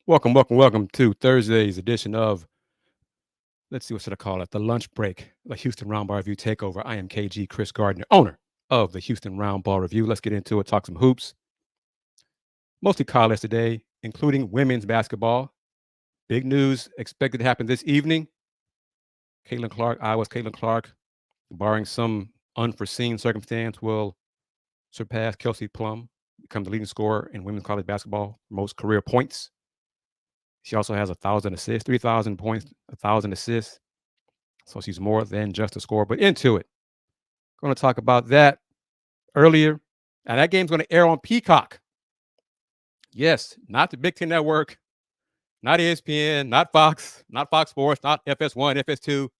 Welcome to Thursday's edition of, let's see, what should I call it? The Lunch Break, the Houston Roundball Review Takeover. I am KG Chris Gardner, owner of the Houston Roundball Review. Let's get into it, talk some hoops, mostly college today, including women's basketball. Big news expected to happen this evening. Iowa's Caitlin Clark, barring some unforeseen circumstance, will surpass Kelsey Plum, become the leading scorer in women's college basketball, most career points. She also has 1,000 assists, 3,000 points, 1,000 assists. So she's more than just a scorer. But into it. Going to talk about that earlier. And that game's going to air on Peacock. Yes, not the Big Ten Network, not ESPN, not Fox Sports, not FS1, FS2,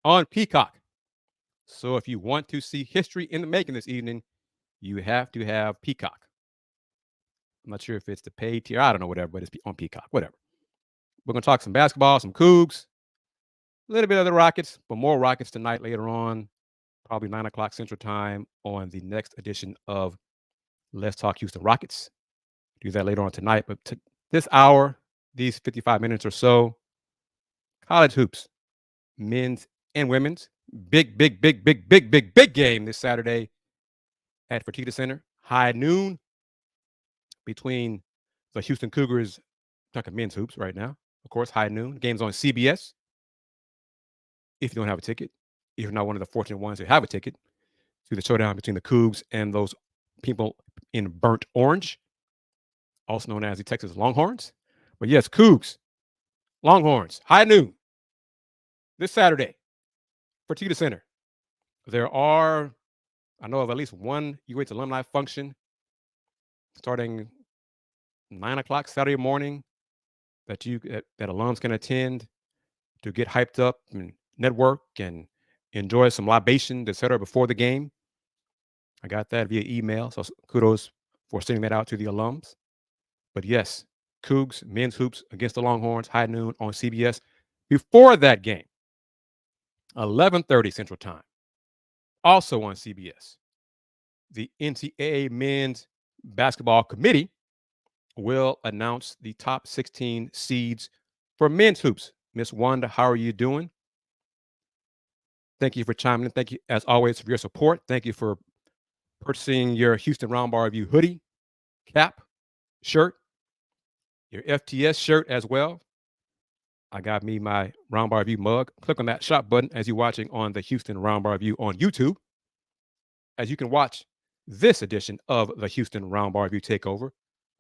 on Peacock. So if you want to see history in the making this evening, you have to have Peacock. I'm not sure if it's the paid tier. I don't know, whatever, but it's on Peacock, whatever. We're going to talk some basketball, some Cougs, a little bit of the Rockets, but more Rockets tonight later on, probably 9 o'clock Central Time on the next edition of Let's Talk Houston Rockets. Do that later on tonight. But this hour, these 55 minutes or so, college hoops, men's and women's. Big game this Saturday at Fertitta Center. High noon between the Houston Cougars, talking men's hoops right now. Of course, high noon. Game's on CBS. If you don't have a ticket, if you're not one of the fortunate ones who have a ticket to the showdown between the Cougs and those people in burnt orange, also known as the Texas Longhorns. But yes, Cougs, Longhorns, high noon this Saturday, Fertitta Center. There are, I know of at least one UH alumni function starting 9 o'clock Saturday morning that alums can attend to get hyped up and network and enjoy some libations, etc. before the game. I got that via email, so kudos for sending that out to the alums. But yes, Cougs, men's hoops against the Longhorns, high noon on CBS. Before that game, 11:30 Central Time, also on CBS, the NCAA Men's Basketball Committee will announce the top 16 seeds for men's hoops. Miss Wanda, how are you doing? Thank you for chiming in. Thank you, as always, for your support. Thank you for purchasing your Houston Roundball Review hoodie, cap, shirt, your FTS shirt as well. I got me my Roundball Review mug. Click on that shop button as you're watching on the Houston Roundball Review on YouTube. As you can watch this edition of the Houston Roundball Review Takeover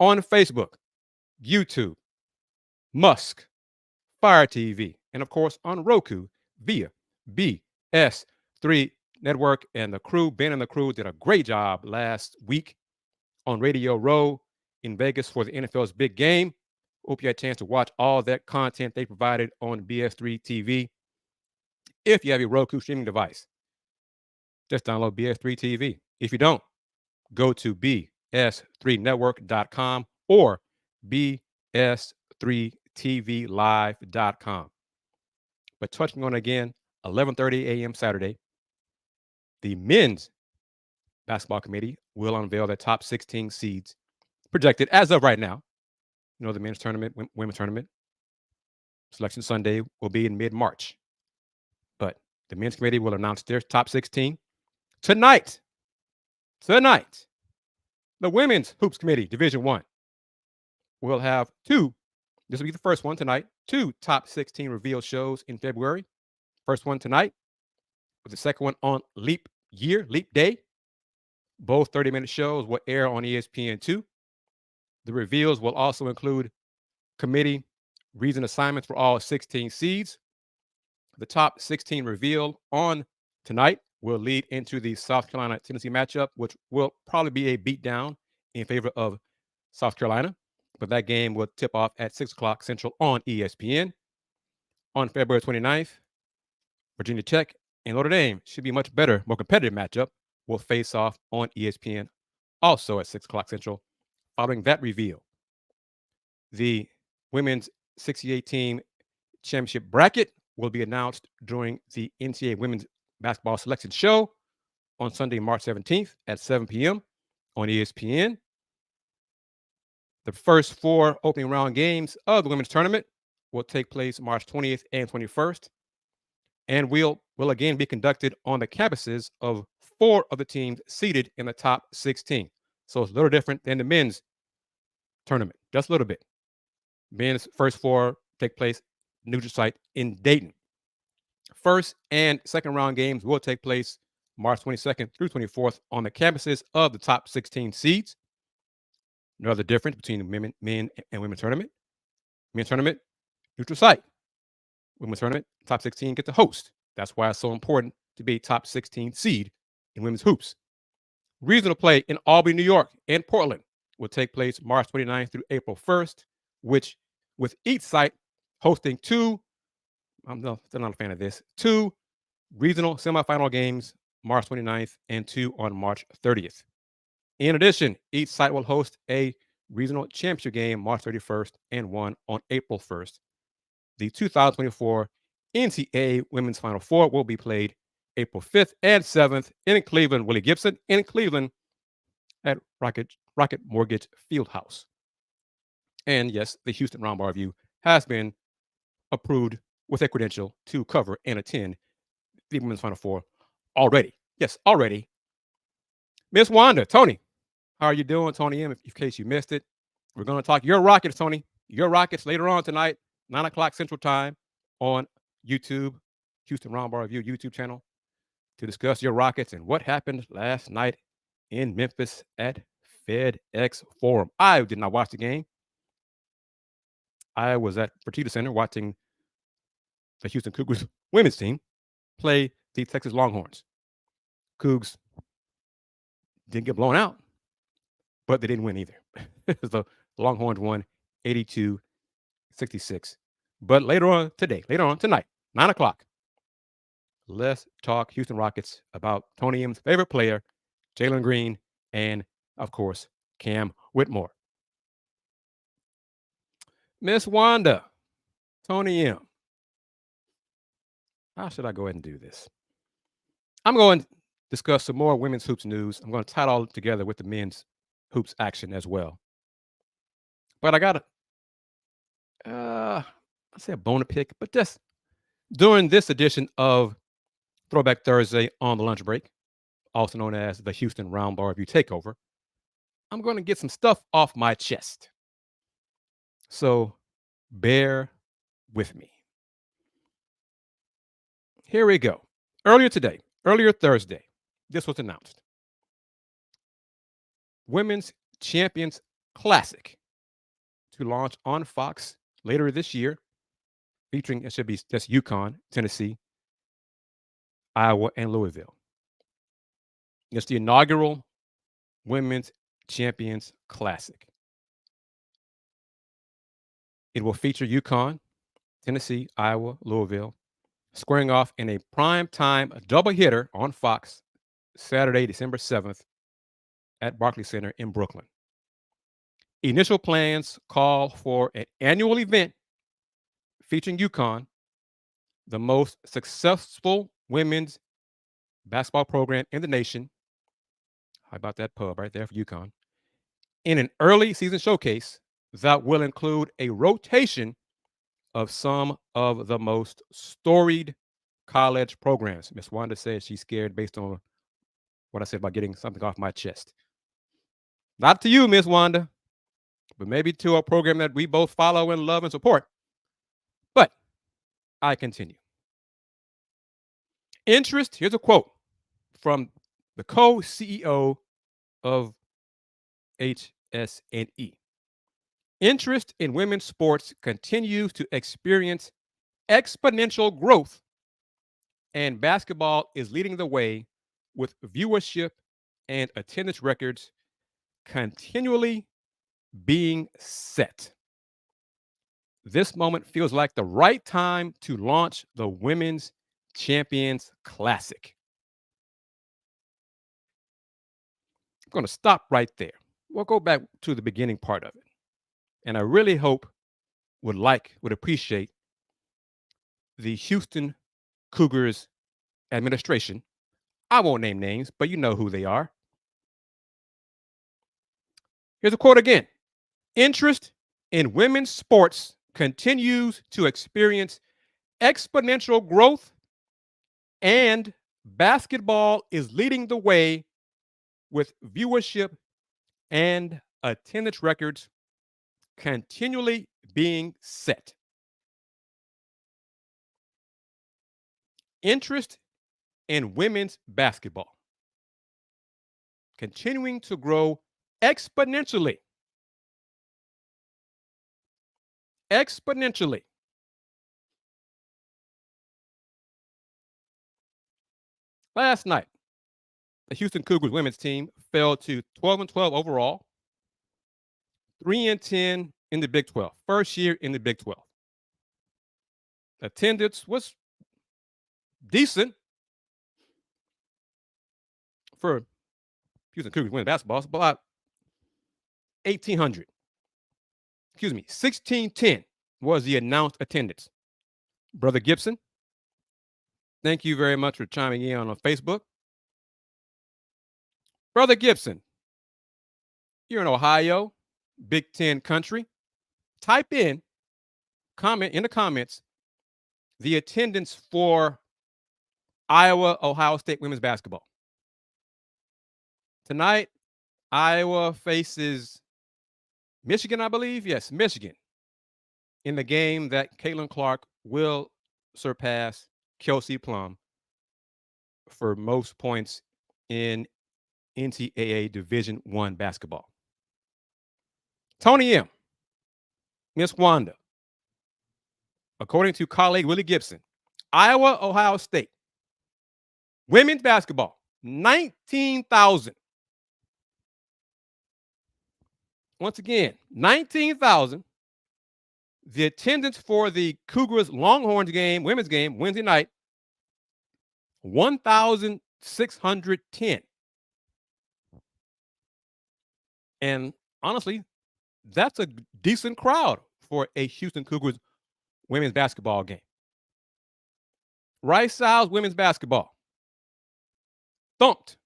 on Facebook, YouTube, Musk, Fire TV, and of course on Roku via BS3 Network. And the crew, Ben and the crew, did a great job last week on Radio Row in Vegas for the NFL's big game. Hope you had a chance to watch all that content they provided on BS3 TV. If you have a Roku streaming device, just download BS3 TV. If you don't, go to bs3network.com or bs3tvlive.com. But touching on again, 11:30 a.m. Saturday, the men's basketball committee will unveil their top 16 seeds projected as of right now. You know, the men's tournament, women's tournament, Selection Sunday will be in mid-March. But the men's committee will announce their top 16 tonight. The women's hoops committee, Division 1, will have two. This will be the first one tonight. Two top 16 reveal shows in February. First one tonight, with the second one on Leap Day. Both 30-minute shows will air on ESPN2. The reveals will also include committee reason assignments for all 16 seeds. The top 16 reveal on tonight will lead into the South Carolina-Tennessee matchup, which will probably be a beatdown in favor of South Carolina. But that game will tip off at 6 o'clock Central on ESPN. On February 29th, Virginia Tech and Notre Dame should be a much better, more competitive matchup. Will face off on ESPN, also at 6 o'clock Central. Following that reveal, the women's 68-team championship bracket will be announced during the NCAA Women's Basketball Selection Show on Sunday, March 17th at 7 p.m. on ESPN. The first 4 opening round games of the women's tournament will take place March 20th and 21st, and will again be conducted on the campuses of 4 of the teams seeded in the top 16. So it's a little different than the men's tournament, just a little bit. Men's first 4 take place neutral site in Dayton. First and second round games will take place March 22nd through 24th on the campuses of the top 16 seeds. Another difference between the men and women's tournament. Men's tournament, neutral site. Women's tournament, top 16 get to host. That's why it's so important to be a top 16 seed in women's hoops. Regional play in Albany, New York, and Portland will take place March 29th through April 1st, which with each site hosting 2, I'm still not a fan of this, 2 regional semifinal games March 29th and 2 on March 30th. In addition, each site will host a regional championship game March 31st and 1 on April 1st. The 2024 NCAA Women's Final Four will be played April 5th and 7th in Cleveland, Willie Gibson in Cleveland at Rocket Mortgage Fieldhouse. And yes, the Houston Roundball Review has been approved with a credential to cover and attend the Women's Final Four already. Yes, already. Miss Wanda, Tony, how are you doing, Tony M? In case you missed it, we're going to talk your Rockets, Tony. Your Rockets later on tonight, 9 o'clock Central Time on YouTube, Houston Roundball Review YouTube channel, to discuss your Rockets and what happened last night in Memphis at FedEx Forum. I did not watch the game. I was at Fertitta Center watching the Houston Cougars women's team play the Texas Longhorns. Cougs didn't get blown out, but they didn't win either. The Longhorns won 82-66. But later on tonight, 9 o'clock, let's talk Houston Rockets about Tony M's favorite player, Jalen Green, and, of course, Cam Whitmore. Miss Wanda, Tony M, how should I go ahead and do this? I'm going to discuss some more women's hoops news. I'm going to tie it all together with the men's hoops action as well. But I got I say a bone to pick, but just during this edition of Throwback Thursday on the lunch break, also known as the Houston Roundball Review Takeover, I'm going to get some stuff off my chest. So bear with me. Here we go. Earlier Thursday, this was announced. Women's Champions Classic to launch on Fox later this year, featuring, it should be just UConn, Tennessee, Iowa, and Louisville. It's the inaugural Women's Champions Classic. It will feature UConn, Tennessee, Iowa, Louisville, squaring off in a primetime double hitter on Fox Saturday, December 7th at Barclays Center in Brooklyn. Initial plans call for an annual event featuring UConn, the most successful women's basketball program in the nation. How about that pub right there for UConn? In an early season showcase that will include a rotation of some of the most storied college programs. Miss Wanda says she's scared based on what I said about getting something off my chest. Not to you, Miss Wanda, but maybe to a program that we both follow and love and support. But I continue. Interest, here's a quote from the co-CEO of HS&E. Interest in women's sports continues to experience exponential growth, and basketball is leading the way with viewership and attendance records continually being set. This moment feels like the right time to launch the Women's Champions Classic. I'm going to stop right there. We'll go back to the beginning part of it. And I really hope, would appreciate the Houston Cougars administration. I won't name names, but you know who they are. Here's a quote again. Interest in women's sports continues to experience exponential growth, and basketball is leading the way with viewership and attendance records continually being set. Interest in women's basketball continuing to grow exponentially. Exponentially. Last night, the Houston Cougars women's team fell to 12-12 overall, 3-10 in the Big 12. First year in the Big 12. Attendance was decent for Houston Cougars women's basketball. It's about 1,800. 1,610 was the announced attendance. Brother Gibson, thank you very much for chiming in on Facebook. Brother Gibson, you're in Ohio, Big Ten country. Type in, comment in the comments, the attendance for Iowa, Ohio State women's basketball. Tonight, Iowa faces Michigan, I believe. Yes, Michigan. In the game that Caitlin Clark will surpass Kelsey Plum for most points in NCAA Division I basketball. Tony M., Miss Wanda, according to colleague Willie Gibson, Iowa, Ohio State, women's basketball, 19,000. Once again, 19,000. The attendance for the Cougars Longhorns game, women's game, Wednesday night, 1,610. And honestly, that's a decent crowd for a Houston Cougars women's basketball game. Rice Owls women's basketball thumped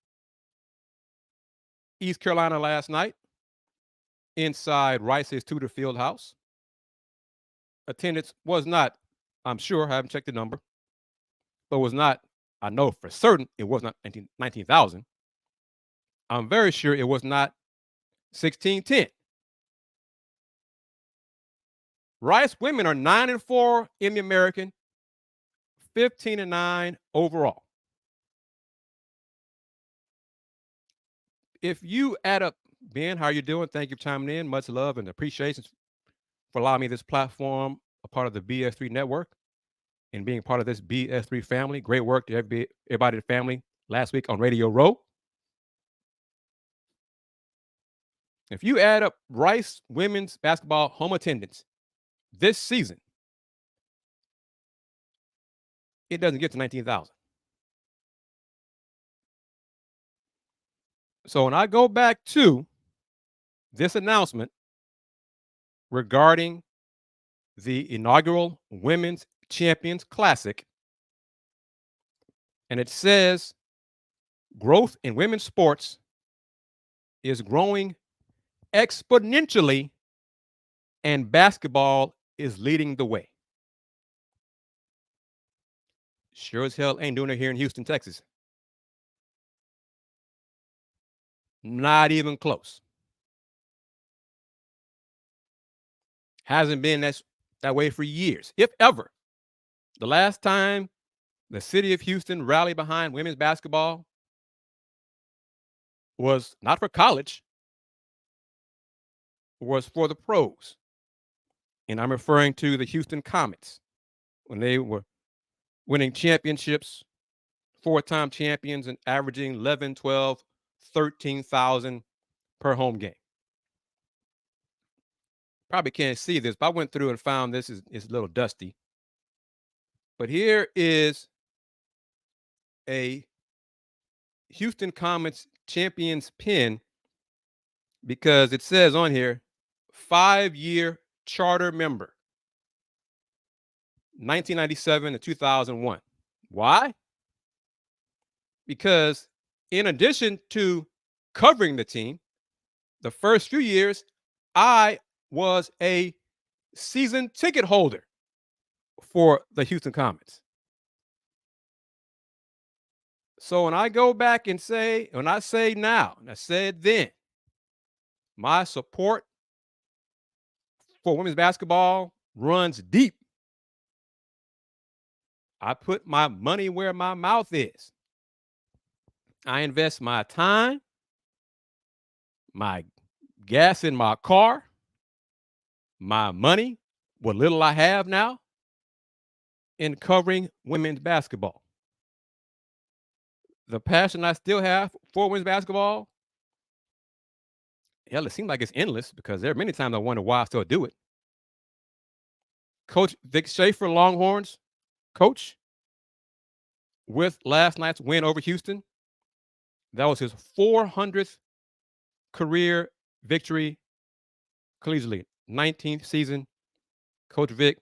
East Carolina last night inside Rice's Tudor Field House. Attendance was not, I'm sure, I haven't checked the number, but was not, I know for certain it was not 19,000. I'm very sure it was not 1,610. Rice women are 9-4 in the American, 15-9 overall. If you add up, Ben, how you doing? Thank you for chiming in. Much love and appreciation for allowing me this platform, a part of the BS3 network, and being part of this BS3 family. Great work to everybody in the family last week on Radio Row. If you add up Rice women's basketball home attendance this season, it doesn't get to 19,000. So when I go back to this announcement regarding the inaugural Women's Champions Classic, and it says growth in women's sports is growing exponentially and basketball is leading the way. Sure as hell ain't doing it here in Houston, Texas. Not even close. Hasn't been that way for years, if ever. The last time the city of Houston rallied behind women's basketball was not for college, was for the pros. And I'm referring to the Houston Comets when they were winning championships, 4-time champions, and averaging 11, 12, 13,000 per home game. Probably can't see this, but I went through and found this is a little dusty. But here is a Houston Comets champions pin because it says on here, 5-year charter member, 1997 to 2001. Why? Because in addition to covering the team, the first few years, I was a season ticket holder for the Houston Comets. So when I go back and say, when I say now, and I said then, my support for women's basketball runs deep. I put my money where my mouth is. I invest my time, my gas in my car, my money, what little I have now, in covering women's basketball. The passion I still have for women's basketball, hell, it seems like it's endless because there are many times I wonder why I still do it. Coach Vic Schaefer, Longhorns coach, with last night's win over Houston, that was his 400th career victory collegiately. 19th season, Coach Vic,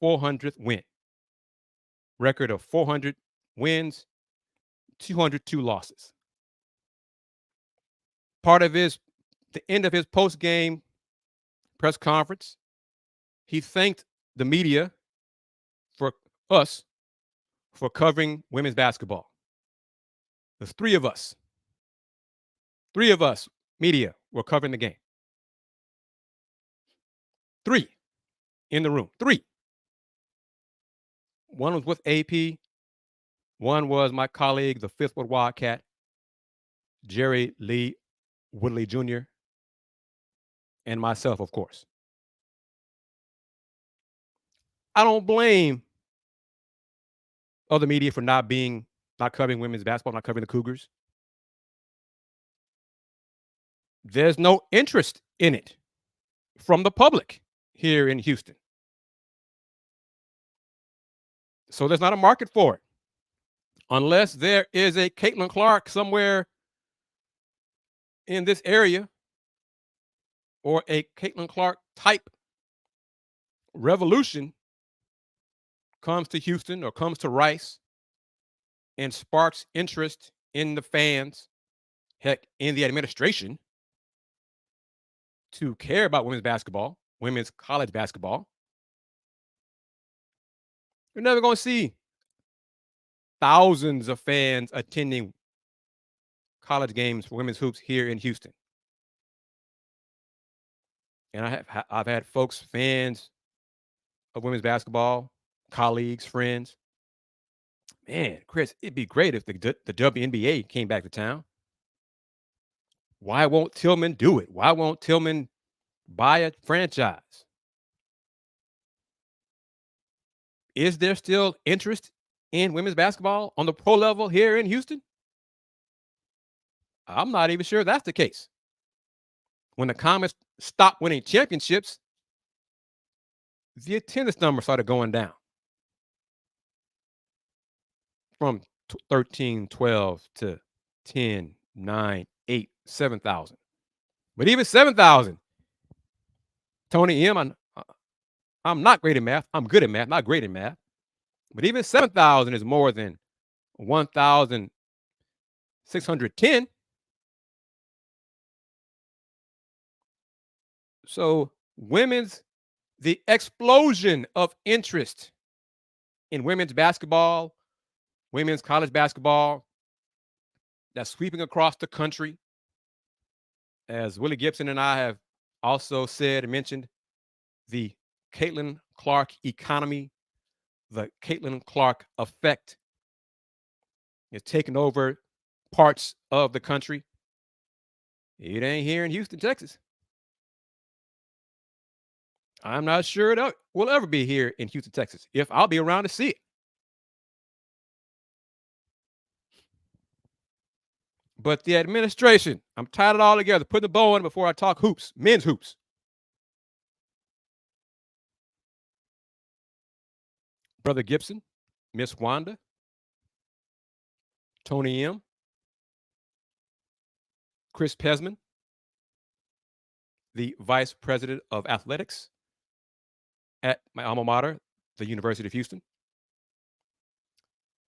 400th win. Record of 400 wins, 202 losses. Part of the end of his post game press conference, he thanked the media for us for covering women's basketball. There's three of us. Three of us, media, were covering the game. Three in the room. Three. One was with AP. One was my colleague, the Fifth Ward Wildcat, Jerry Lee Woodley Jr., and myself, of course. I don't blame other media for not covering women's basketball, not covering the Cougars. There's no interest in it from the public here in Houston. So there's not a market for it. Unless there is a Caitlin Clark somewhere in this area or a Caitlin Clark type revolution comes to Houston or comes to Rice and sparks interest in the fans, heck, in the administration to care about women's basketball, women's college basketball. You're never going to see thousands of fans attending college games for women's hoops here in Houston. And I've had folks, fans of women's basketball, colleagues, friends. Man, Chris, it'd be great if the WNBA came back to town. Why won't Tillman do it? Why won't Tillman buy a franchise? Is there still interest in women's basketball on the pro level here in Houston? I'm not even sure that's the case. When the Comets stopped winning championships, the attendance number started going down from 13, 12 to 10, 9, 8, 7,000. But even 7,000, Tony M, I'm not great at math. I'm good at math, not great at math. But even 7,000 is more than 1,610. So the explosion of interest in women's basketball, women's college basketball, that's sweeping across the country. As Willie Gibson and I have also said and mentioned, the Caitlin Clark economy, the Caitlin Clark effect is taking over parts of the country. It ain't here in Houston, Texas. I'm not sure it will ever be here in Houston, Texas, if I'll be around to see it. But the administration, I'm tied it all together, putting the bow on it before I talk hoops, men's hoops. Brother Gibson, Miss Wanda, Tony M, Chris Pesman, the vice president of athletics at my alma mater, the University of Houston.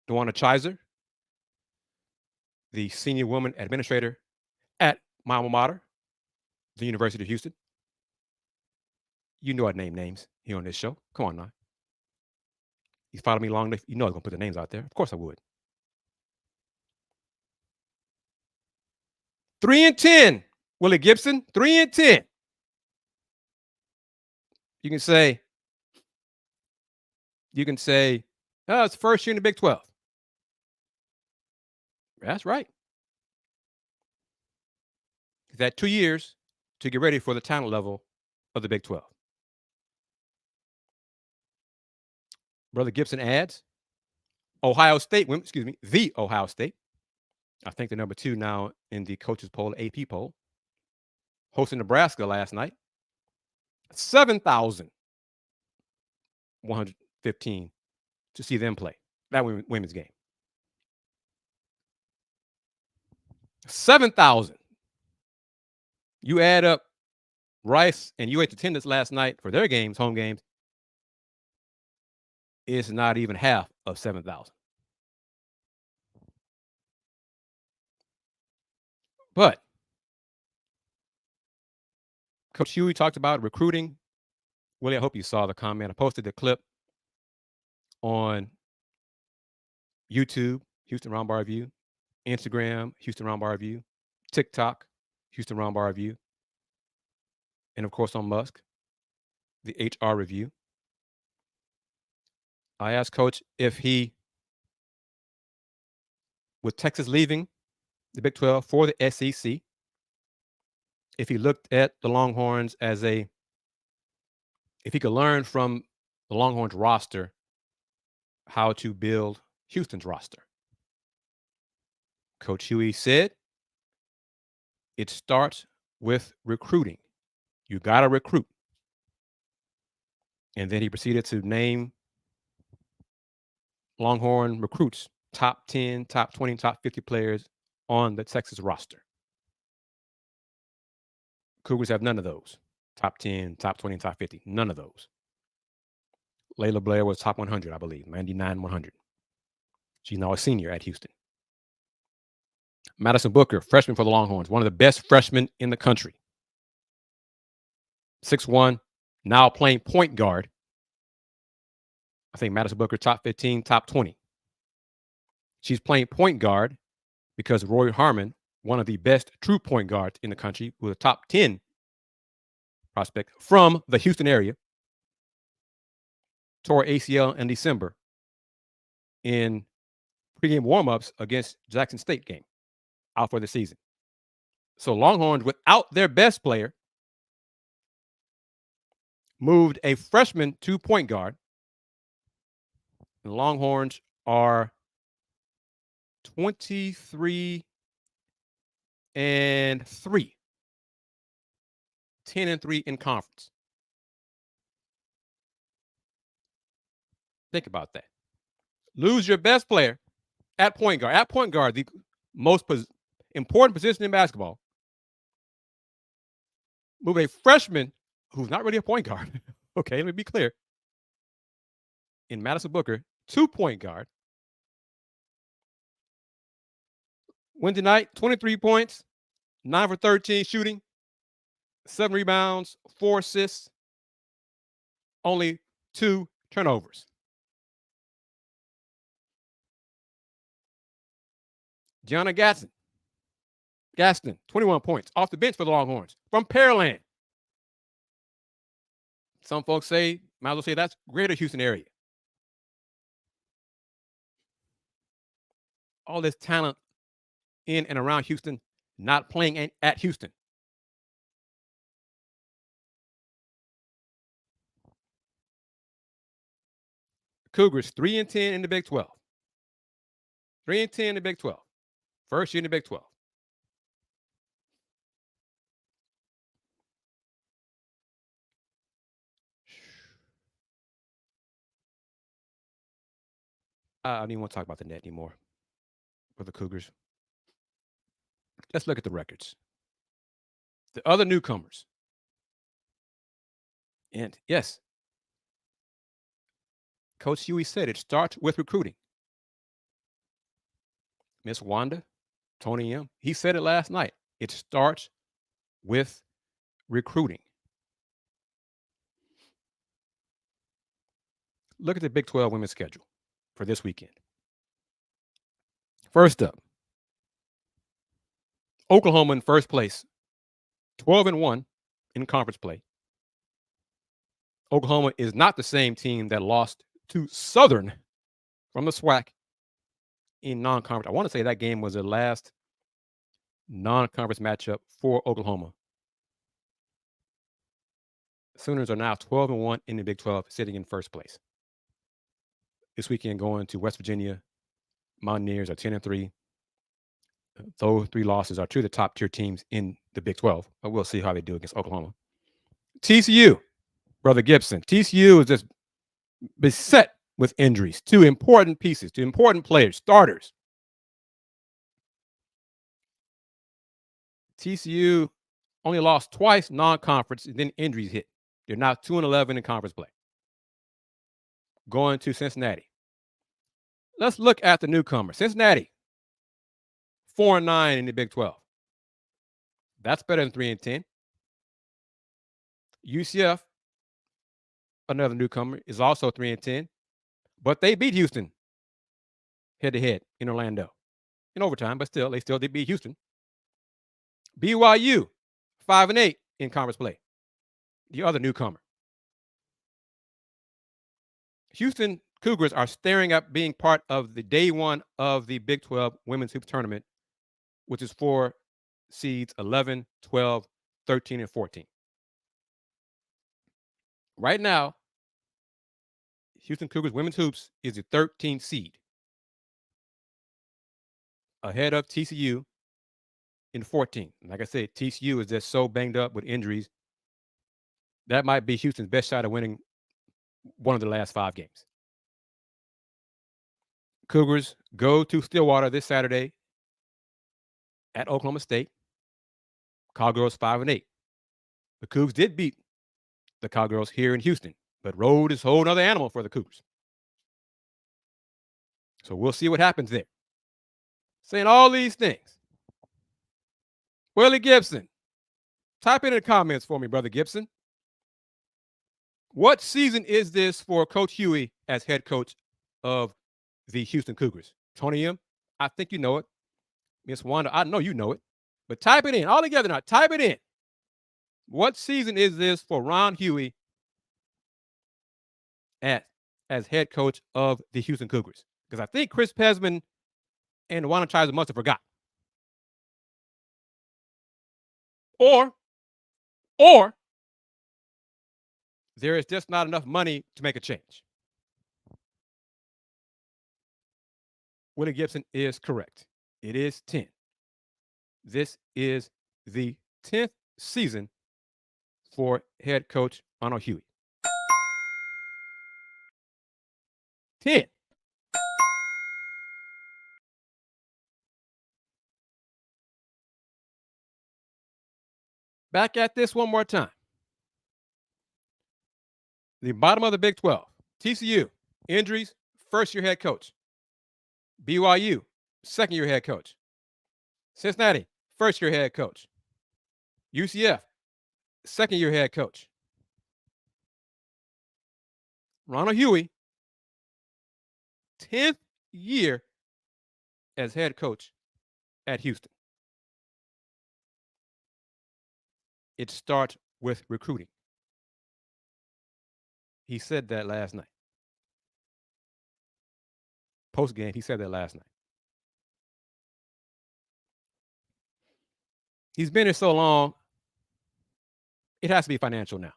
Dwana Chiser, the senior woman administrator at my alma mater, the University of Houston. You know I name names here on this show. Come on now. You follow me long enough, you know I'm going to put the names out there. Of course I would. 3-10. Willie Gibson, 3-10. You can say, oh, it's the first year in the Big 12. That's right. He's had 2 years to get ready for the talent level of the Big 12. Brother Gibson adds, the Ohio State. I think they're number 2 now in the coaches poll, AP poll. Hosting Nebraska last night. 7,115 to see them play that women's game. 7,000. You add up Rice and UH attendance last night for their games, home games, it's not even half of 7,000. But Coach Huey talked about recruiting. Willie, I hope you saw the comment. I posted the clip on YouTube, Houston Roundball Review, Instagram, Houston Roundball Review, TikTok, Houston Roundball Review, and of course on Musk, the HR Review. I asked Coach if he, with Texas leaving the Big 12 for the SEC, if he looked at the Longhorns if he could learn from the Longhorns roster how to build Houston's roster. Coach Huey said, it starts with recruiting. You got to recruit. And then he proceeded to name Longhorn recruits, top 10, top 20, top 50 players on the Texas roster. Cougars have none of those. Top 10, top 20, top 50. None of those. Layla Blair was top 100, I believe, 99, 100. She's now a senior at Houston. Madison Booker, freshman for the Longhorns, one of the best freshmen in the country. 6'1", now playing point guard. I think Madison Booker, top 15, top 20. She's playing point guard because Roy Harmon, one of the best true point guards in the country, who was a top 10 prospect from the Houston area, tore ACL in December in pregame warmups against Jackson State game, out for the season. So Longhorns, without their best player, moved a freshman to point guard. The Longhorns are 23-3, 10-3 in conference. Think about that. Lose your best player at point guard. At point guard, the most important position in basketball. Move a freshman who's not really a point guard. Okay, let me be clear. In Madison Booker, to point guard. Wednesday night, 23 points, 9 for 13 shooting, 7 rebounds, 4 assists, only 2 turnovers. Gianna Gaston, 21 points off the bench for the Longhorns from Pearland. Some folks might as well say that's greater Houston area. All this talent in and around Houston, not playing at Houston. Cougars 3-10 in the Big 12. 3-10 in the Big 12. First year in the Big 12. I don't even want to talk about the net anymore for the Cougars. Let's look at the records. The other newcomers. And yes, Coach Huey said it starts with recruiting. Miss Wanda, Tony M., he said it last night. It starts with recruiting. look at the Big 12 women's schedule for this weekend. First up, Oklahoma in first place, 12-1 in conference play. Oklahoma is not the same team that lost to Southern from the SWAC in non-conference. I want to say that game was the last non-conference matchup for Oklahoma. Sooners are now 12-1 in the Big 12, sitting in first place. This weekend going to West Virginia. Mountaineers are 10-3. Those 3 losses are 2 of the top tier teams in the Big 12. But we'll see how they do against Oklahoma. TCU, Brother Gibson. TCU is just beset with injuries. 2 important pieces, 2 important players, starters. TCU only lost twice non-conference, and then injuries hit. They're now 2-11 in conference play. Going to Cincinnati. Let's look at the newcomer. Cincinnati, 4-9 in the Big 12. That's better than 3-10. UCF, another newcomer, is also 3-10, but they beat Houston head-to-head in Orlando in overtime, but still, they did beat Houston. BYU, 5-8 in conference play, the other newcomer. Houston Cougars are staring at being part of the day one of the Big 12 Women's Hoops Tournament, which is for seeds 11, 12, 13, and 14. Right now, Houston Cougars Women's Hoops is the 13th seed, ahead of TCU in 14. Like I said, TCU is just so banged up with injuries. That might be Houston's best shot at winning one of the last 5 games. Cougars go to Stillwater this Saturday at Oklahoma State. Cowgirls 5-8. The Cougs did beat the Cowgirls here in Houston, but road is a whole other animal for the Cougars. So we'll see what happens there. Saying all these things. Willie Gibson, type in the comments for me, Brother Gibson. What season is this for Coach Huey as head coach of the Houston Cougars? Tony M., I think you know it. Miss Wanda, I know you know it. But type it in. All together now. Type it in. What season is this for Ron Huey as head coach of the Houston Cougars? Because I think Chris Pesman and the Wanda Chiser must have forgot. Or there is just not enough money to make a change. Willie Gibson is correct. It is 10. This is the 10th season for head coach Ron Huey. 10. Back at this one more time. The bottom of the Big 12. TCU, injuries, first-year head coach. BYU, second-year head coach. Cincinnati, first-year head coach. UCF, second-year head coach. Ronald Huey, 10th year as head coach at Houston. It starts with recruiting. He said that last night. Post-game, he said that last night. He's been here so long, it has to be financial now.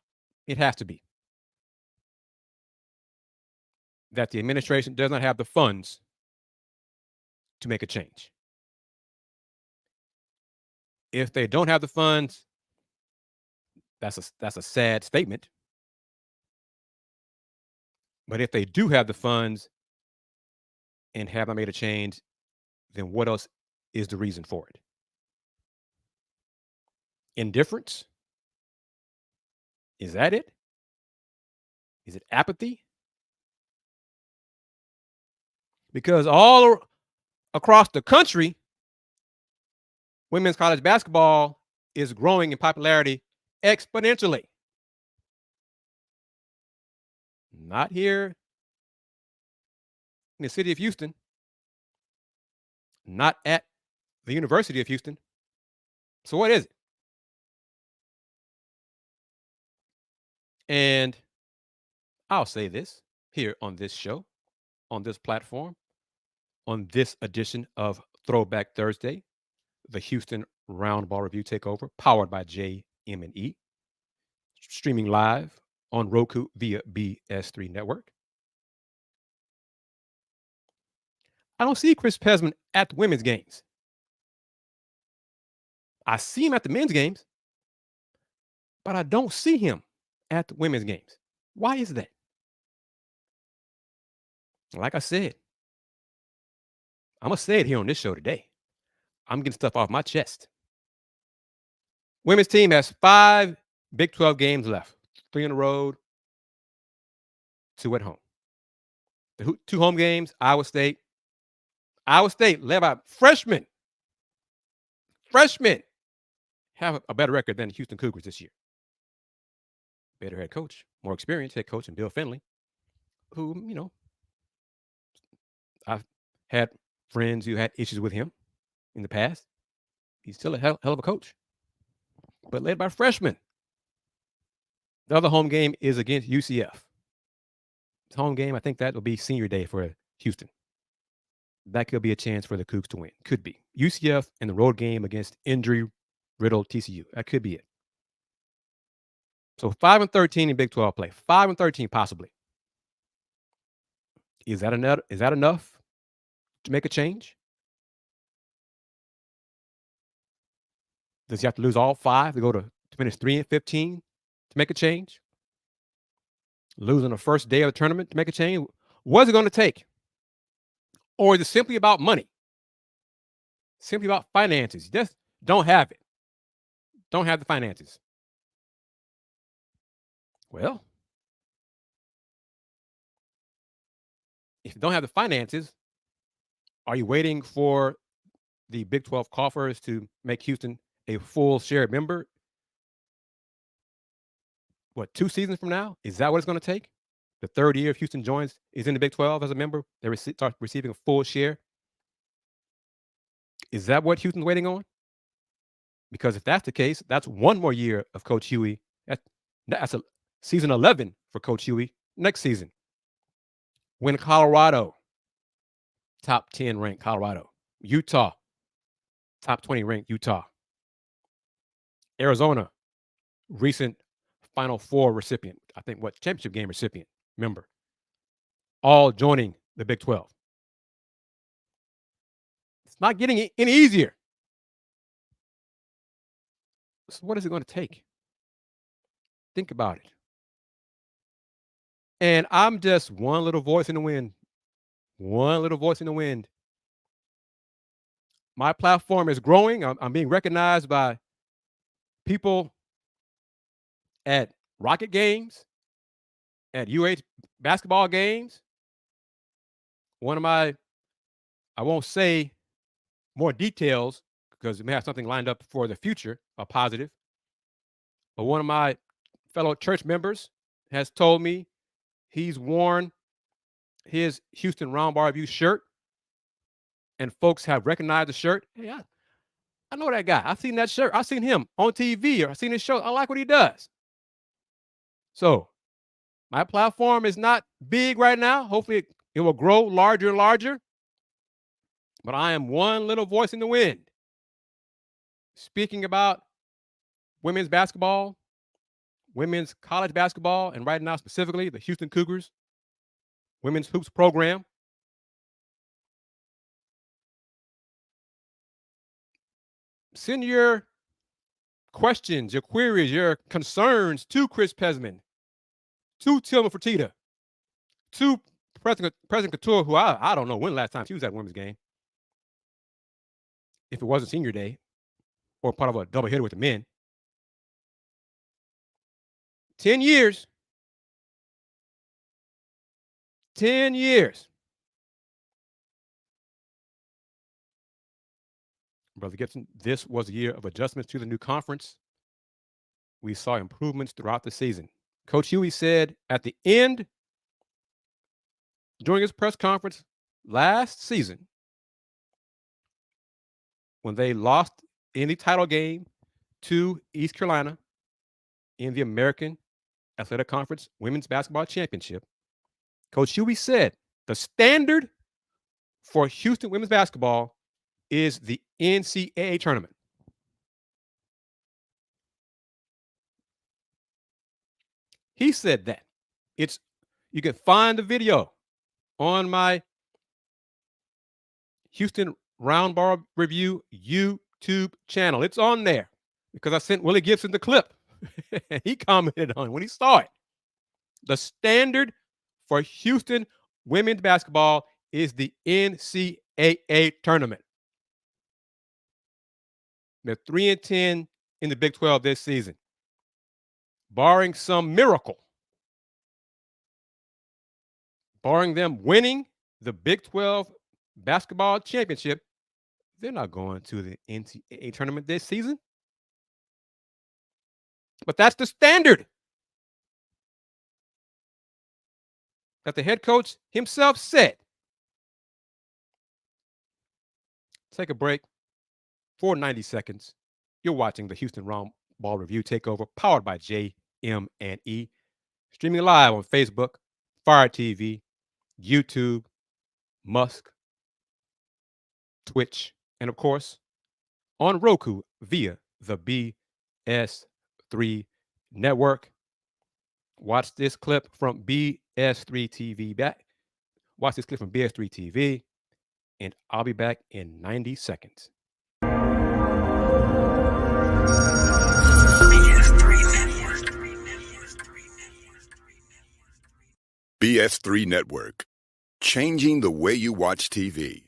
It has to be. That the administration does not have the funds to make a change. If they don't have the funds, that's a sad statement. But if they do have the funds and have not made a change, then what else is the reason for it? Indifference? Is that it? Is it apathy? Because all across the country, women's college basketball is growing in popularity exponentially. Not here in the city of Houston, not at the University of Houston. So what is it? And I'll say this here on this show, on this platform, on this edition of Throwback Thursday, the Houston Roundball Review Takeover, powered by JM&E, streaming live on Roku via BS3 Network. I don't see Chris Pesman at the women's games. I see him at the men's games, but I don't see him at the women's games. Why is that? Like I said, I'm going to say it here on this show today. I'm getting stuff off my chest. Women's team has 5 Big 12 games left, 3 on the road, 2 at home. The 2 home games, Iowa State, led by freshmen, have a better record than the Houston Cougars this year. Better head coach, more experienced head coach than Bill Finley, who, I've had friends who had issues with him in the past. He's still a hell of a coach, but led by freshmen. The other home game is against UCF. It's home game, I think that will be senior day for Houston. That could be a chance for the Cougs to win. Could be. UCF and the road game against injury-riddled TCU. That could be it. So 5-13 in Big 12 play. 5-13 possibly. Is that enough to make a change? Does he have to lose all 5 to go to finish 3-15 to make a change? Losing the first day of the tournament to make a change? What is it going to take? Or is it simply about money? Simply about finances? You just don't have it. Don't have the finances. Well, if you don't have the finances, are you waiting for the Big 12 coffers to make Houston a full share member? What, 2 seasons from now? Is that what it's going to take? The third year if Houston is in the Big 12 as a member, they start receiving a full share. Is that what Houston's waiting on? Because if that's the case, that's 1 more year of Coach Huey. That's a season 11 for Coach Huey next season. When Colorado, top 10 ranked Colorado. Utah, top 20 ranked Utah. Arizona, recent Final Four recipient. I think championship game recipient, member. All joining the Big 12. It's not getting any easier. So what is it going to take? Think about it. And I'm just one little voice in the wind. One little voice in the wind. My platform is growing. I'm being recognized by people at Rocket games, at UH basketball games. I won't say more details because we may have something lined up for the future, a positive. But one of my fellow church members has told me he's worn his Houston Roundball Review shirt, and folks have recognized the shirt. Hey, I know that guy. I've seen that shirt. I've seen him on TV or I've seen his show. I like what he does. So my platform is not big right now. Hopefully it will grow larger and larger. But I am one little voice in the wind. Speaking about women's basketball, women's college basketball, and right now specifically the Houston Cougars women's hoops program. Send your questions, your queries, your concerns to Chris Pesman, to Tilma Fertitta, to President Couture, who I don't know when last time she was at a women's game. If it wasn't senior day or part of a double hitter with the men. 10 years. 10 years. Brother Gibson, this was a year of adjustments to the new conference. We saw improvements throughout the season. Coach Huey said at the end, during his press conference last season when they lost in the title game to East Carolina in the American Athletic Conference Women's Basketball Championship, Coach Huey said the standard for Houston women's basketball is the NCAA tournament. He said that. You can find the video on my Houston Roundball Review YouTube channel. It's on there because I sent Willie Gibson the clip. He commented on it when he saw it. The standard for Houston women's basketball is the NCAA tournament. They're 3-10 in the Big 12 this season. Barring some miracle, barring them winning the Big 12 basketball championship, they're not going to the NCAA tournament this season. But that's the standard that the head coach himself set. Take a break for 90 seconds. You're watching the Houston Roundball Review Takeover, powered by JM&E, streaming live on Facebook, Fire TV, YouTube, Musk, Twitch, and of course, on Roku via the BS3 network. Watch this clip from BS3 TV back. Watch this clip from BS3 TV, and I'll be back in 90 seconds. BS3 Network, changing the way you watch TV.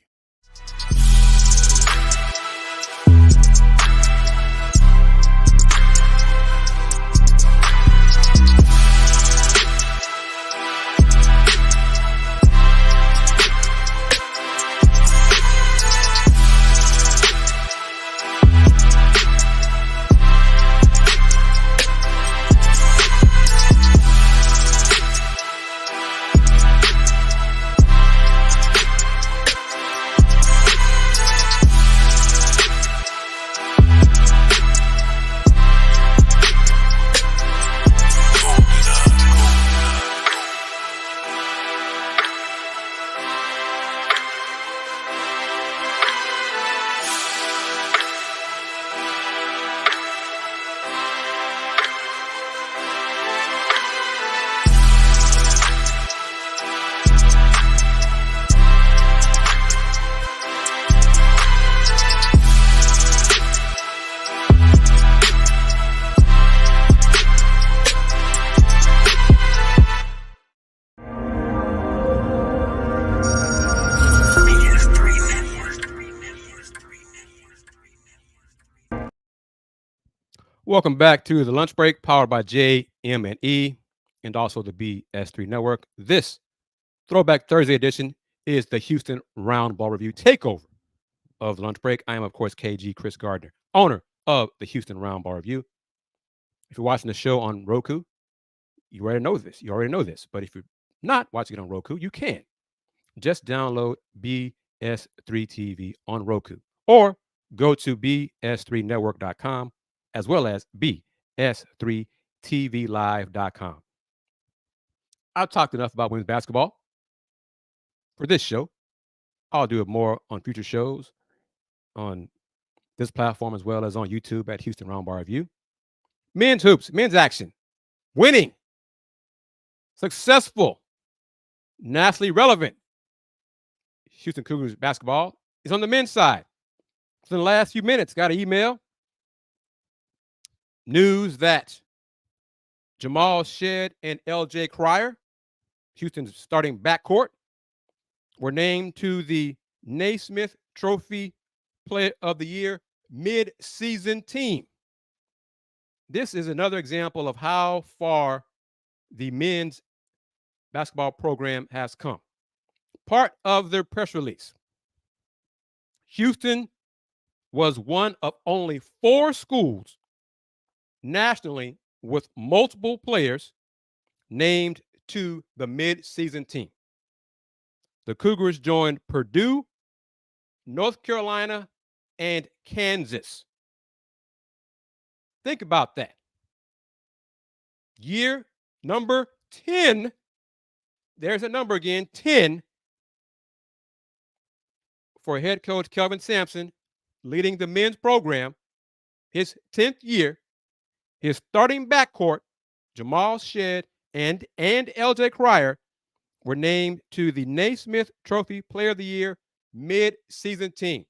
Welcome back to the Lunch Break, powered by JM&E and also the BS3 Network. This Throwback Thursday edition is the Houston Roundball Review Takeover of the Lunch Break. I am, of course, KG Chris Gardner, owner of the Houston Roundball Review. If you're watching the show on Roku, you already know this. But if you're not watching it on Roku, you can. Just download BS3 TV on Roku or go to bs3network.com as well as bs3tvlive.com. I've talked enough about women's basketball for this show. I'll do it more on future shows on this platform as well as on YouTube at Houston Roundball Review. Men's hoops, men's action, winning, successful, nationally relevant. Houston Cougars basketball is on the men's side. So in the last few minutes, got an email. News that Jamal Shedd and L.J. Cryer, Houston's starting backcourt, were named to the Naismith Trophy Player of the Year mid-season team. This is another example of how far the men's basketball program has come. Part of their press release, Houston was one of only 4 schools nationally with multiple players named to the mid-season team. The Cougars joined Purdue, North Carolina, and Kansas. Think about that. Year number 10. There's a number again, 10, for head coach Kelvin Sampson, leading the men's program, his 10th year. His starting backcourt, Jamal Shead and LJ Cryer, were named to the Naismith Trophy Player of the Year mid-season team.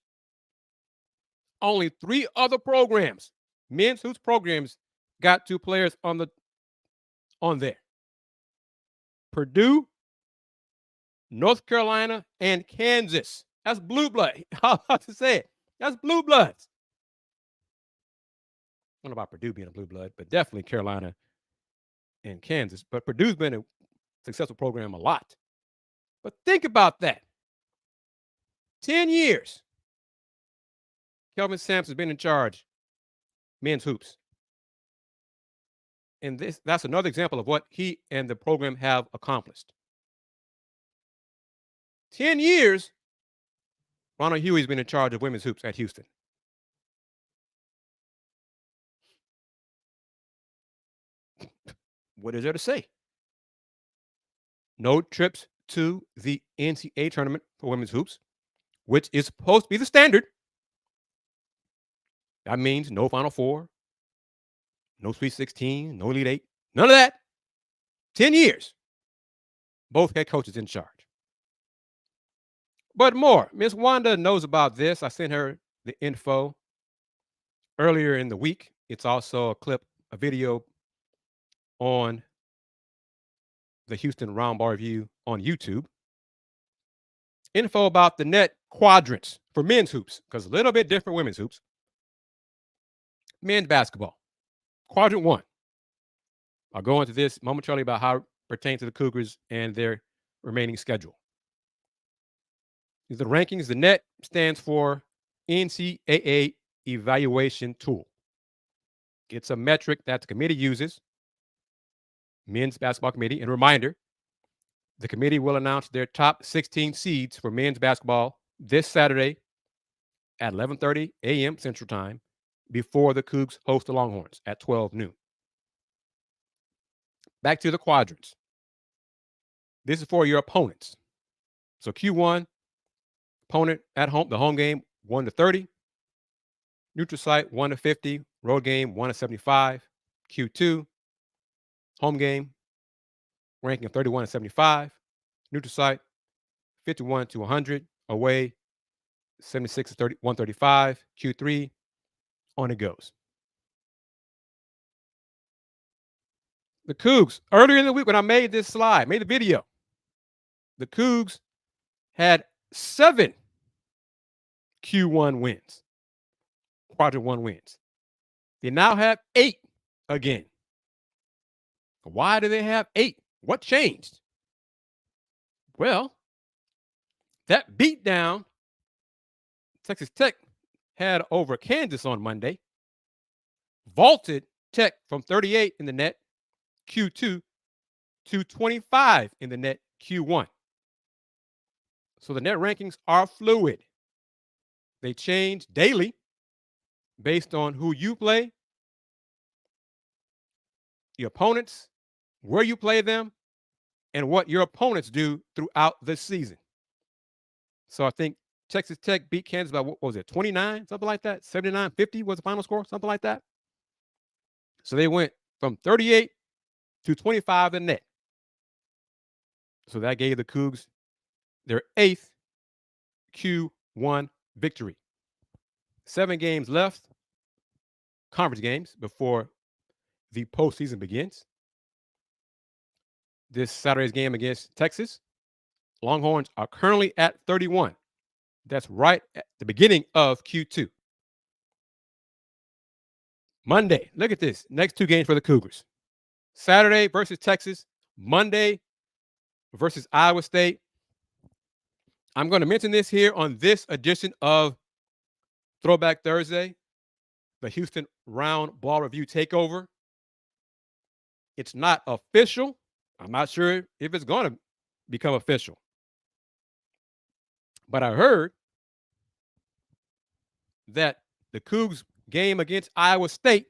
Only 3 other programs, men's hoops programs, got 2 players on there. Purdue, North Carolina, and Kansas. That's blue blood. How about to say it? That's blue bloods. I don't know about Purdue being a blue blood, but definitely Carolina and Kansas. But Purdue's been a successful program a lot. But think about that. 10 years. Kelvin Sampson's been in charge, men's hoops. And that's another example of what he and the program have accomplished. 10 years, Ronald Hughey's been in charge of women's hoops at Houston. What is there to say? No trips to the NCAA tournament for women's hoops, which is supposed to be the standard. That means no Final Four, no Sweet 16, no Elite Eight, none of that. 10 years. Both head coaches in charge. But more, Miss Wanda knows about this. I sent her the info earlier in the week. It's also a video on the Houston Roundball Review on YouTube. Info about the net quadrants for men's hoops, because a little bit different women's hoops. Men's basketball, quadrant 1. I'll go into this momentarily about how it pertains to the Cougars and their remaining schedule. The rankings, the net stands for NCAA Evaluation Tool. It's a metric that the committee uses, Men's Basketball Committee. And reminder, the committee will announce their top 16 seeds for men's basketball this Saturday at 11:30 a.m. Central Time before the Cougs host the Longhorns at 12 noon. Back to the quadrants. This is for your opponents. So Q1, opponent at home, the home game, 1-30. Neutral site, 1-50. Road game, 1-75. Q2, home game, ranking of 31-75. Neutral site, 51-100. Away, 76-135. Q3, on it goes. The Cougs, earlier in the week when I made this slide, made the video, the Cougs had 7 Q1 wins, quadrant 1 wins. They now have 8 again. Why do they have 8? What changed? Well, that beatdown Texas Tech had over Kansas on Monday vaulted Tech from 38 in the net Q2 to 25 in the net Q1. So the net rankings are fluid. They change daily based on who you play, your opponents, where you play them, and what your opponents do throughout the season. So I think Texas Tech beat Kansas by, what was it, 29, something like that? 79-50 was the final score, something like that. So they went from 38 to 25 in net. So that gave the Cougs their 8th Q1 victory. 7 games left, conference games, before the postseason begins. This Saturday's game against Texas, Longhorns are currently at 31. That's right at the beginning of Q2. Monday, look at this. Next 2 games for the Cougars. Saturday versus Texas, Monday versus Iowa State. I'm going to mention this here on this edition of Throwback Thursday, the Houston Roundball Review Takeover. It's not official. I'm not sure if it's going to become official. But I heard that the Cougs game against Iowa State,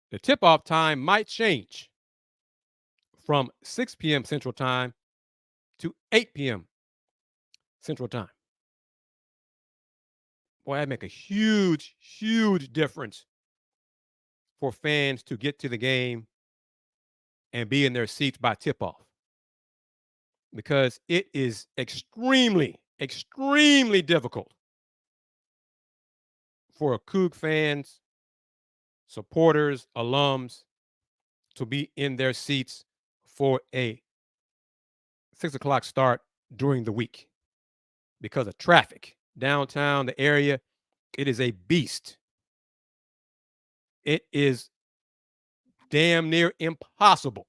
the tip-off time might change from 6 p.m. Central Time to 8 p.m. Central Time. Boy, that'd make a huge, huge difference for fans to get to the game and be in their seats by tip-off. Because it is extremely, extremely difficult for Coug fans, supporters, alums to be in their seats for a 6 o'clock start during the week because of traffic. Downtown, the area, it is a beast. It is damn near impossible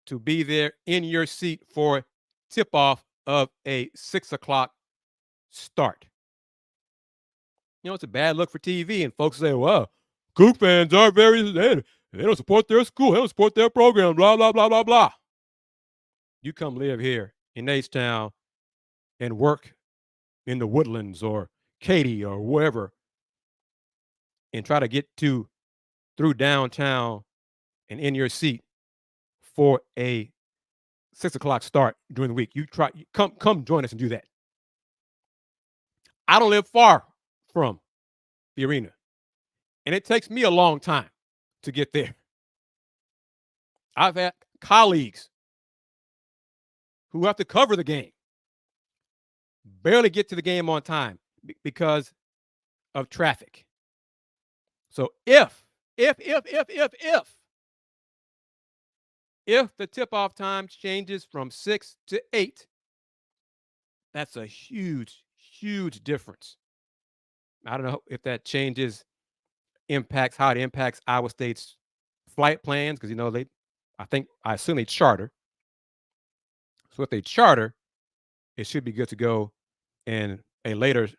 to be there in your seat for tip-off of a 6 o'clock start. You know, it's a bad look for TV, and folks say, well, Coug fans are they don't support their school, they don't support their program, blah, blah, blah, blah, blah. You come live here in H-Town and work in the Woodlands or Katy or wherever and try to get through downtown and in your seat for a 6 o'clock start during the week. Come join us and do that. I don't live far from the arena, and it takes me a long time to get there. I've had colleagues who have to cover the game barely get to the game on time because of traffic. So if the tip-off time changes from 6 to 8, that's a huge, huge difference. I don't know if that impacts how it impacts Iowa State's flight plans because, you know, I assume they charter. So if they charter, it should be good to go, and a later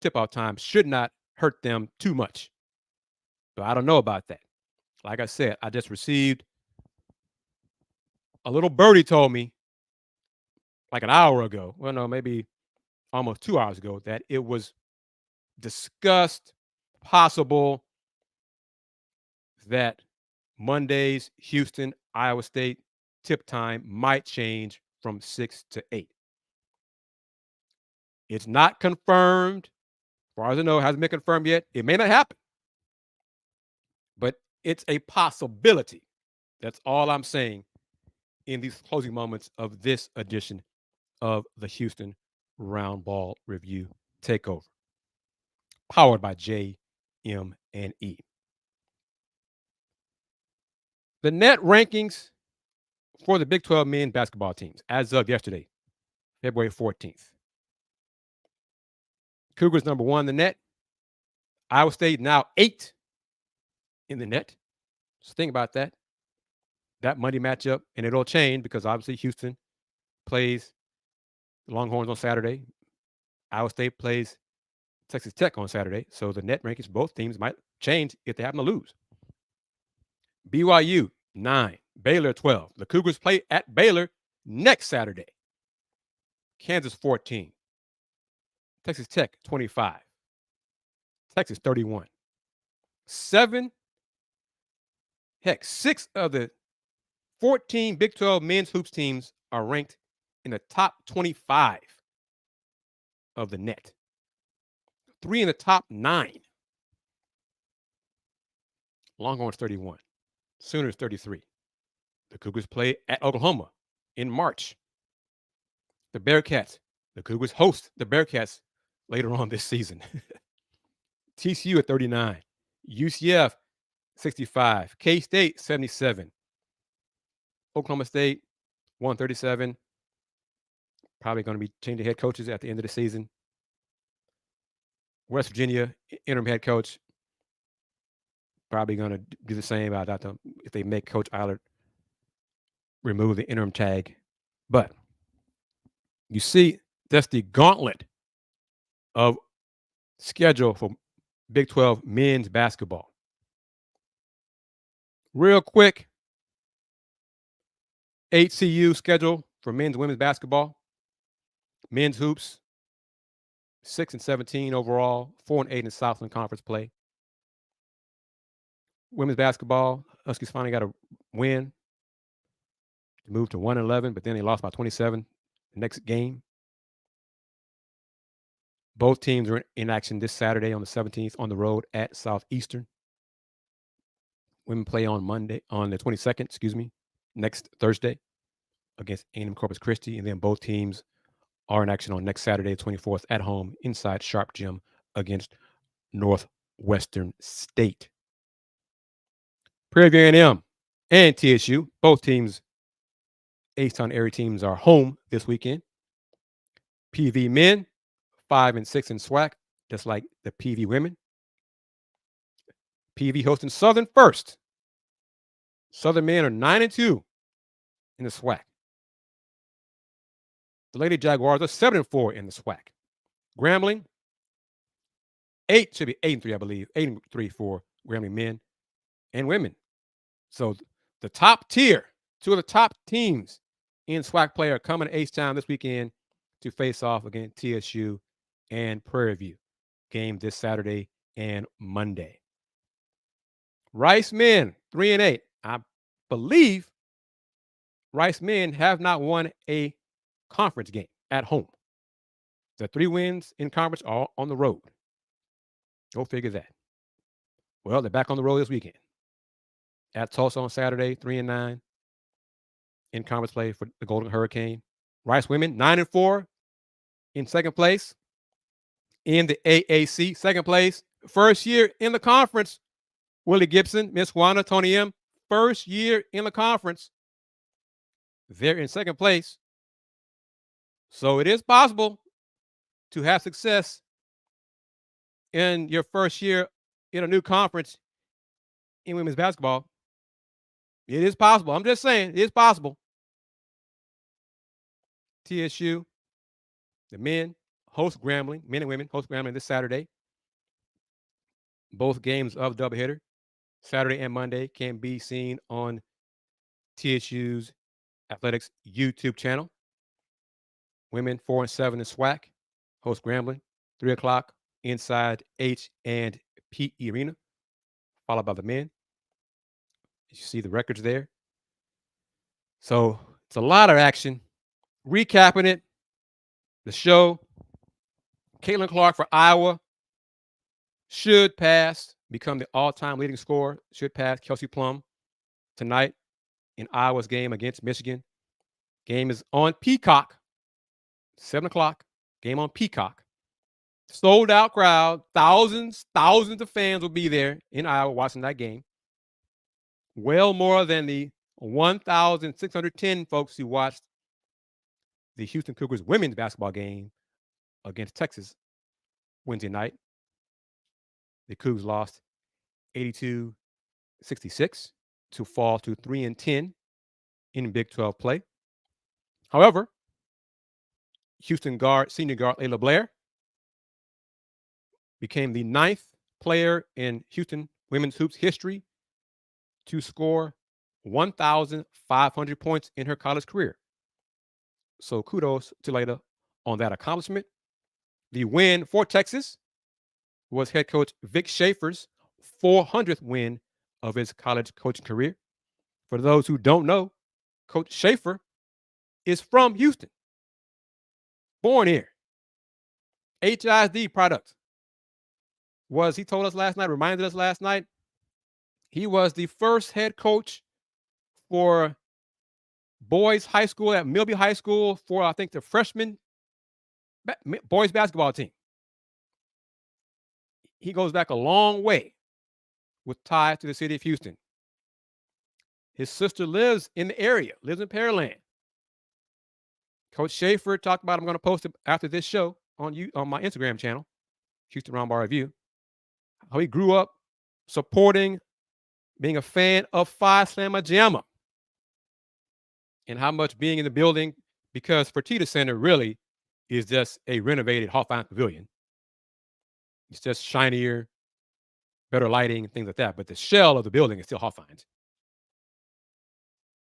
tip-off time should not hurt them too much. But I don't know about that. Like I said, I just received a little birdie told me like an hour ago, well, no, maybe almost 2 hours ago, that it was discussed, possible that Monday's Houston, Iowa State tip time might change from 6 to 8. It's not confirmed. As far as I know, it hasn't been confirmed yet. It may not happen, but it's a possibility. That's all I'm saying in these closing moments of this edition of the Houston Roundball Review Takeover, powered by JM&E. The net rankings for the Big 12 men basketball teams as of yesterday, February 14th. Cougars number 1 in the net. Iowa State now 8 in the net. So think about that. That Monday matchup, and it'll change because obviously Houston plays the Longhorns on Saturday. Iowa State plays Texas Tech on Saturday. So the net rankings for both teams might change if they happen to lose. BYU 9, Baylor 12. The Cougars play at Baylor next Saturday. Kansas 14, Texas Tech 25, Texas 31. 6 of the 14 Big 12 men's hoops teams are ranked in the top 25 of the net. 3 in the top 9. Longhorns 31, Sooners 33. The Cougars play at Oklahoma in March. The Cougars host the Bearcats later on this season. TCU at 39, UCF 65, K-State 77, Oklahoma State 137. Probably going to be changing head coaches at the end of the season. West Virginia interim head coach probably going to do the same. I doubt them if they make Coach Eilert remove the interim tag. But you see, that's the gauntlet of schedule for Big 12 men's basketball. Real quick, HCU schedule for men's and women's basketball. Men's hoops, 6-17 overall, 4-8 in Southland Conference play. Women's basketball, Huskies finally got a win to move to 1-11, but then they lost by 27 the next game. Both teams are in action this Saturday on the 17th on the road at Southeastern. Women play on the 22nd, next Thursday against A&M Corpus Christi, and then both teams are in action on next Saturday, 24th, at home inside Sharp Gym against Northwestern State. Prairie View A&M and TSU, both teams, H-Town area teams, are home this weekend. PV men, 5-6 in SWAC, just like the PV women. PV hosting Southern first. Southern men are 9-2 in the SWAC. The Lady Jaguars are 7-4 in the SWAC. Grambling, 8-3, I believe. 8-3 for Grambling men and women. So the top tier, two of the top teams in SWAC play are coming to H-Town this weekend to face off against TSU and Prairie View. Game this Saturday and Monday. Rice men, 3-8. I believe Rice men have not won a conference game at home. The 3 wins in conference are on the road. Go figure that. Well, they're back on the road this weekend. At Tulsa on Saturday, 3-9 in conference play for the Golden Hurricane. Rice women, 9-4 in second place in the AAC. Second place, first year in the conference. Willie Gibson, Miss Juana, Tony M., first year in the conference. They're in second place. So it is possible to have success in your first year in a new conference in women's basketball. It is possible. I'm just saying, it is possible. TSU, the men host Grambling, men and women host Grambling this Saturday. Both games of doubleheader, Saturday and Monday, can be seen on TSU's athletics YouTube channel. Women 4-7 in SWAC host Grambling, 3 o'clock inside H&P Arena, followed by the men. You see the records there. So it's a lot of action. Recapping it, the show, Caitlin Clark for Iowa should pass, become the all-time leading scorer, should pass Kelsey Plum tonight in Iowa's game against Michigan. Game is on Peacock, 7 o'clock, game on Peacock. Sold out crowd, thousands of fans will be there in Iowa watching that game. Well more than the 1,610 folks who watched the Houston Cougars women's basketball game against Texas Wednesday night. The Cougs lost 82-66 to fall to 3-10 in Big 12 play. However, Houston senior guard Layla Blair became the 9th player in Houston women's hoops history to score 1,500 points in her college career. So kudos to Layla on that accomplishment. The win for Texas was head coach Vic Schaefer's 400th win of his college coaching career. For those who don't know, Coach Schaefer is from Houston. Born here. HISD product. He told us last night, reminded us last night, he was the first head coach for boys high school at Milby High School for, I think, the freshman boys basketball team. He goes back a long way with ties to the city of Houston. His sister lives in the area, lives in Pearland. Coach Schaefer talked about, I'm going to post it after this show on my Instagram channel, Houston Roundball Review, how he grew up supporting, being a fan of Phi Slamma Jamma, and how much being in the building, because Fertitta Center really is just a renovated Hawthorne Pavilion. It's just shinier, better lighting, and things like that. But the shell of the building is still Hawthorne's.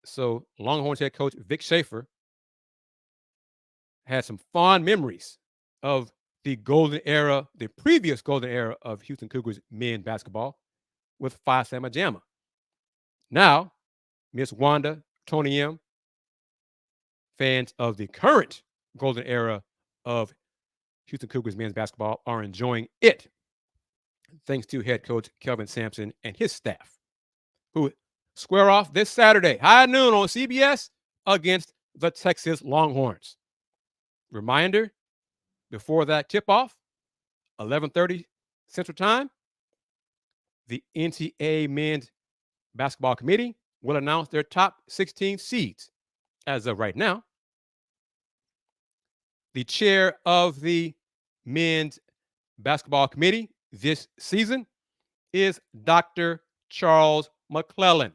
So Longhorns head coach Vic Schaefer had some fond memories of the golden era, the previous golden era of Houston Cougars men basketball with Phi Sigma Gamma. Now, Miss Wanda, Tony M, fans of the current golden era of Houston Cougars men's basketball are enjoying it, thanks to head coach Kelvin Sampson and his staff, who square off this Saturday, high noon on CBS against the Texas Longhorns. Reminder, before that tip-off, 11:30 Central Time, the NCAA Men's Basketball Committee will announce their top 16 seeds. As of right now, the chair of the Men's Basketball Committee this season is Dr. Charles McClellan,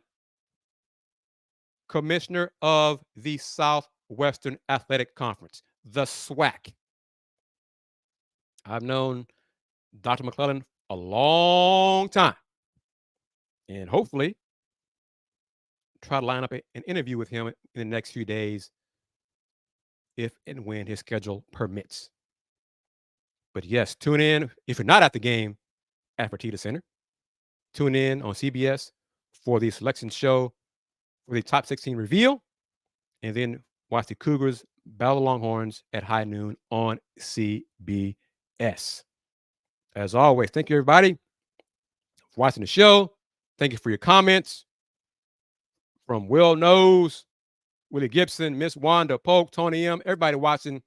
commissioner of the Southwestern Athletic Conference, the SWAC. I've known Dr. McClellan a long time, and hopefully try to line up an interview with him in the next few days if and when his schedule permits. But yes, tune in if you're not at the game at Fertitta Center. Tune in on CBS for the selection show for the top 16 reveal, and then watch the Cougars battle the Longhorns at high noon on CBS. As always, thank you, everybody, for watching the show. Thank you for your comments. From Will Knows, Willie Gibson, Miss Wanda, Polk, Tony M, everybody watching.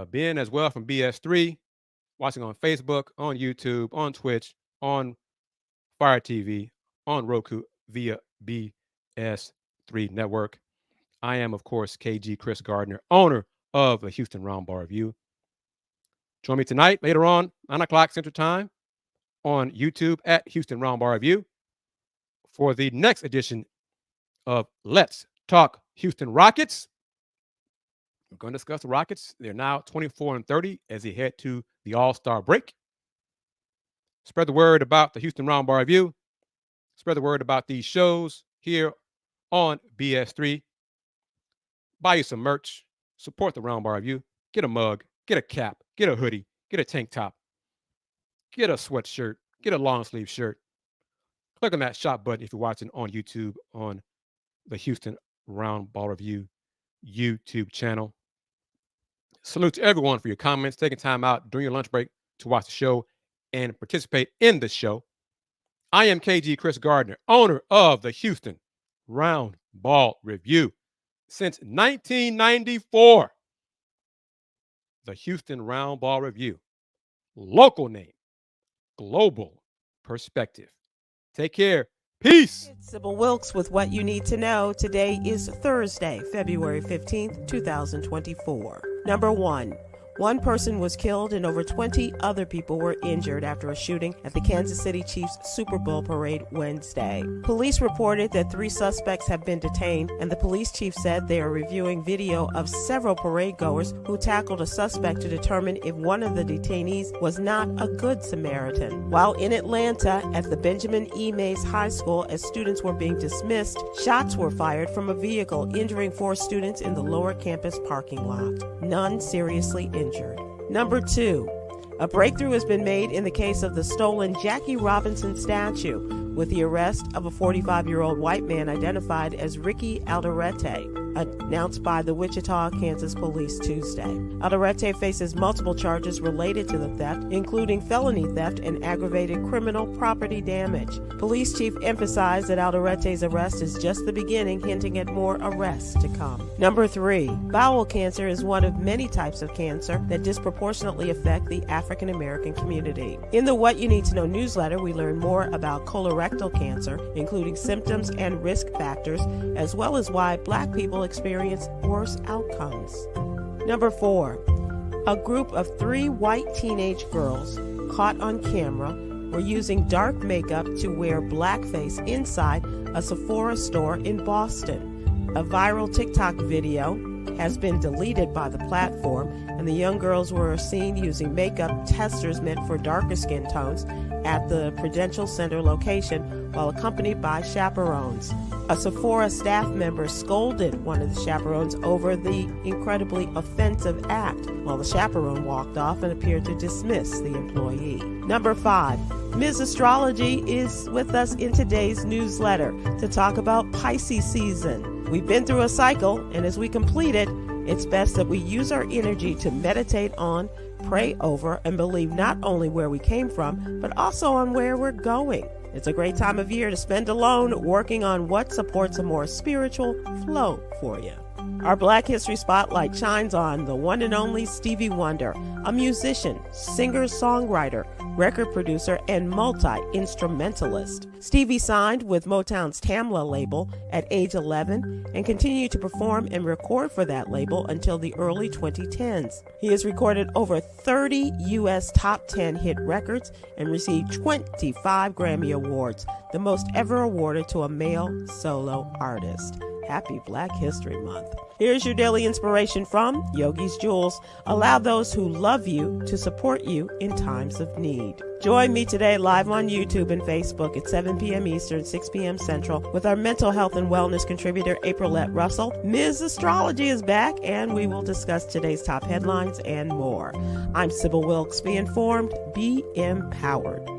Ben as well from BS3, watching on Facebook, on YouTube, on Twitch, on Fire TV, on Roku via BS3 Network. I am, of course, KG Chris Gardner, owner of the Houston Roundball Review. Join me tonight, later on, 9 o'clock Central Time, on YouTube at Houston Roundball Review for the next edition of Let's Talk Houston Rockets. We're going to discuss the Rockets. They're now 24-30 as they head to the All-Star break. Spread the word about the Houston Roundball Review. Spread the word about these shows here on BS3. Buy you some merch. Support the Roundball Review. Get a mug. Get a cap. Get a hoodie. Get a tank top. Get a sweatshirt. Get a long sleeve shirt. Click on that shop button if you're watching on YouTube on the Houston Roundball Review YouTube channel. Salute to everyone for your comments, taking time out during your lunch break to watch the show and participate in the show. I am KG Chris Gardner, owner of the Houston Roundball Review. Since 1994, the Houston Roundball Review. Local name, global perspective. Take care. Peace. It's Sybil Wilkes with what you need to know. Today is Thursday, February 15th, 2024. Number 1. One person was killed and over 20 other people were injured after a shooting at the Kansas City Chiefs Super Bowl parade Wednesday. Police reported that 3 suspects have been detained, and the police chief said they are reviewing video of several parade goers who tackled a suspect to determine if one of the detainees was not a good Samaritan. While in Atlanta at the Benjamin E. Mays High School, as students were being dismissed, shots were fired from a vehicle, injuring 4 students in the lower campus parking lot. None seriously injured. Number 2, a breakthrough has been made in the case of the stolen Jackie Robinson statue, with the arrest of a 45-year-old white man identified as Ricky Alderete, announced by the Wichita, Kansas police Tuesday. Alderete faces multiple charges related to the theft, including felony theft and aggravated criminal property damage. Police chief emphasized that Alderete's arrest is just the beginning, hinting at more arrests to come. Number 3, bowel cancer is one of many types of cancer that disproportionately affect the African American community. In the What You Need to Know newsletter, we learn more about colorectal cancer, including symptoms and risk factors, as well as why Black people experience worse outcomes. Number 4, a group of 3 white teenage girls caught on camera were using dark makeup to wear blackface inside a Sephora store in Boston. A viral TikTok video has been deleted by the platform, and the young girls were seen using makeup testers meant for darker skin tones at the Prudential Center location while accompanied by chaperones. A Sephora staff member scolded one of the chaperones over the incredibly offensive act, while the chaperone walked off and appeared to dismiss the employee. Number 5. Ms. Astrology is with us in today's newsletter to talk about Pisces season. We've been through a cycle, and as we complete it, it's best that we use our energy to meditate on, pray over, and believe not only where we came from, but also on where we're going. It's a great time of year to spend alone working on what supports a more spiritual flow for you. Our Black History Spotlight shines on the one and only Stevie Wonder, a musician, singer-songwriter, record producer, and multi-instrumentalist. Stevie signed with Motown's Tamla label at age 11 and continued to perform and record for that label until the early 2010s. He has recorded over 30 U.S. top 10 hit records and received 25 Grammy Awards, the most ever awarded to a male solo artist. Happy Black History Month. Here's your daily inspiration from Yogi's Jewels. Allow those who love you to support you in times of need. Join me today live on YouTube and Facebook at 7 p.m. Eastern, 6 p.m. Central with our mental health and wellness contributor, Aprilette Russell. Ms. Astrology is back, and we will discuss today's top headlines and more. I'm Sybil Wilkes. Be informed, be empowered.